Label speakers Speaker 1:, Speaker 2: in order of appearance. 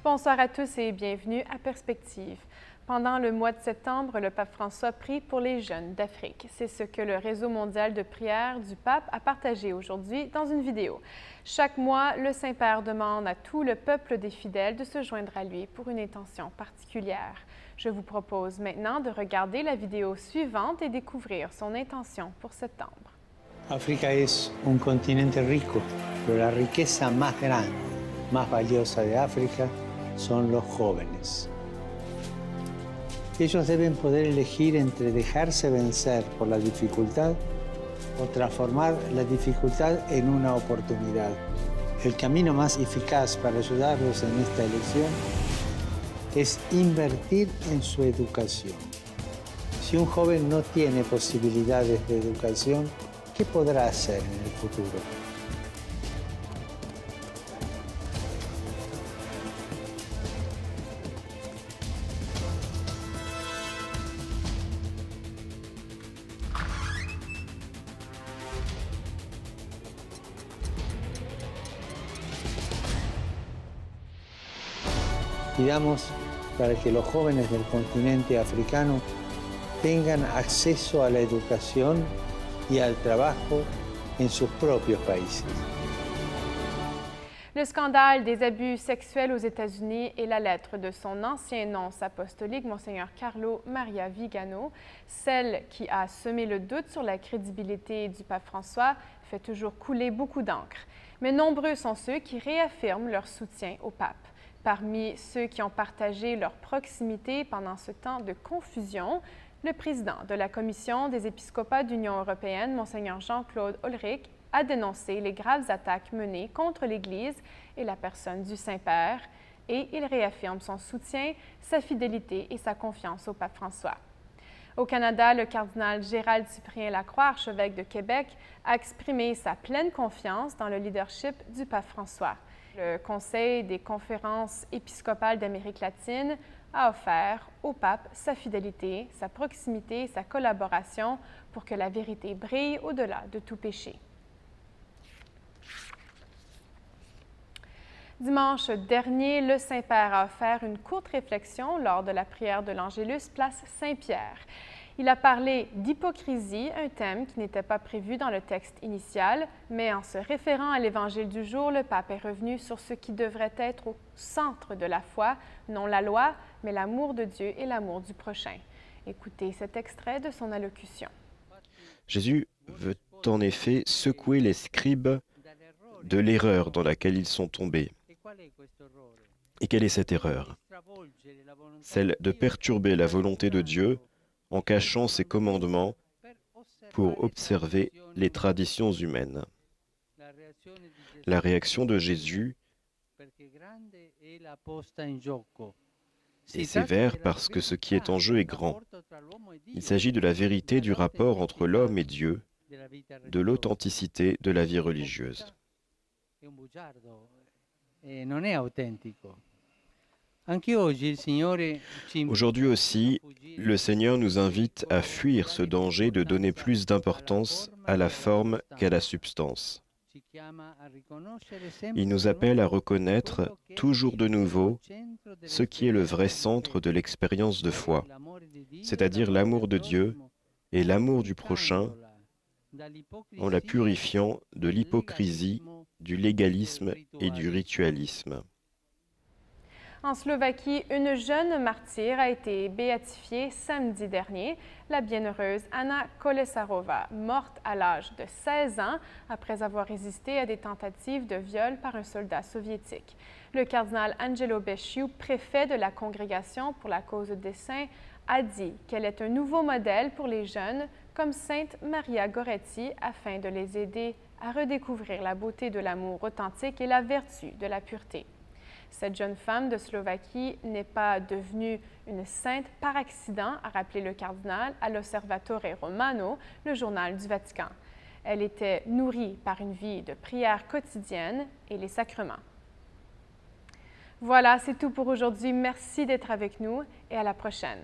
Speaker 1: Bonsoir à tous et bienvenue à Perspective. Pendant le mois de septembre, le pape François prie pour les jeunes d'Afrique. C'est ce que le Réseau mondial de prière du pape a partagé aujourd'hui dans une vidéo. Chaque mois, le Saint-Père demande à tout le peuple des fidèles de se joindre à lui pour une intention particulière. Je vous propose maintenant de regarder la vidéo suivante et découvrir son intention pour septembre.
Speaker 2: África es un continente rico, pero la riqueza más grande, más valiosa de África son los jóvenes. Ellos deben poder elegir entre dejarse vencer por la dificultad o transformar la dificultad en una oportunidad. El camino más eficaz para ayudarlos en esta elección es invertir en su educación. Si un joven no tiene posibilidades de educación, ¿qué podrá hacer en el futuro? Pidamos para que los jóvenes del continente africano tengan acceso a la educación y al trabajo en sus propios países.
Speaker 1: Le scandale des abus sexuels aux États-Unis et la lettre de son ancien nonce apostolique, Monseigneur Carlo Maria Vigano, celle qui a semé le doute sur la crédibilité du pape François, fait toujours couler beaucoup d'encre. Mais nombreux sont ceux qui réaffirment leur soutien au pape. Parmi ceux qui ont partagé leur proximité pendant ce temps de confusion, le président de la Commission des épiscopats d'Union européenne, Monseigneur Jean-Claude Ulrich, a dénoncé les graves attaques menées contre l'Église et la personne du Saint-Père, et il réaffirme son soutien, sa fidélité et sa confiance au pape François. Au Canada, le cardinal Gérald Cyprien Lacroix, archevêque de Québec, a exprimé sa pleine confiance dans le leadership du pape François. Le Conseil des conférences épiscopales d'Amérique latine a offert au pape sa fidélité, sa proximité et sa collaboration pour que la vérité brille au-delà de tout péché. Dimanche dernier, le Saint-Père a offert une courte réflexion lors de la prière de l'Angélus, place Saint-Pierre. Il a parlé d'hypocrisie, un thème qui n'était pas prévu dans le texte initial, mais en se référant à l'Évangile du jour, le pape est revenu sur ce qui devrait être au centre de la foi, non la loi, mais l'amour de Dieu et l'amour du prochain. Écoutez cet extrait de son allocution.
Speaker 3: Jésus veut en effet secouer les scribes de l'erreur dans laquelle ils sont tombés. Et quelle est cette erreur? Celle de perturber la volonté de Dieu en cachant ses commandements pour observer les traditions humaines. La réaction de Jésus est sévère parce que ce qui est en jeu est grand. Il s'agit de la vérité du rapport entre l'homme et Dieu, de l'authenticité de la vie religieuse. Aujourd'hui aussi, le Seigneur nous invite à fuir ce danger de donner plus d'importance à la forme qu'à la substance. Il nous appelle à reconnaître toujours de nouveau ce qui est le vrai centre de l'expérience de foi, c'est-à-dire l'amour de Dieu et l'amour du prochain, en la purifiant de l'hypocrisie, du légalisme et du ritualisme.
Speaker 1: En Slovaquie, une jeune martyre a été béatifiée samedi dernier, la bienheureuse Anna Kolesarova, morte à l'âge de 16 ans après avoir résisté à des tentatives de viol par un soldat soviétique. Le cardinal Angelo Becciu, préfet de la Congrégation pour la cause des saints, a dit qu'elle est un nouveau modèle pour les jeunes comme Sainte Maria Goretti afin de les aider à redécouvrir la beauté de l'amour authentique et la vertu de la pureté. Cette jeune femme de Slovaquie n'est pas devenue une sainte par accident, a rappelé le cardinal à l'Osservatore Romano, le journal du Vatican. Elle était nourrie par une vie de prière quotidienne et les sacrements. Voilà, c'est tout pour aujourd'hui. Merci d'être avec nous et à la prochaine.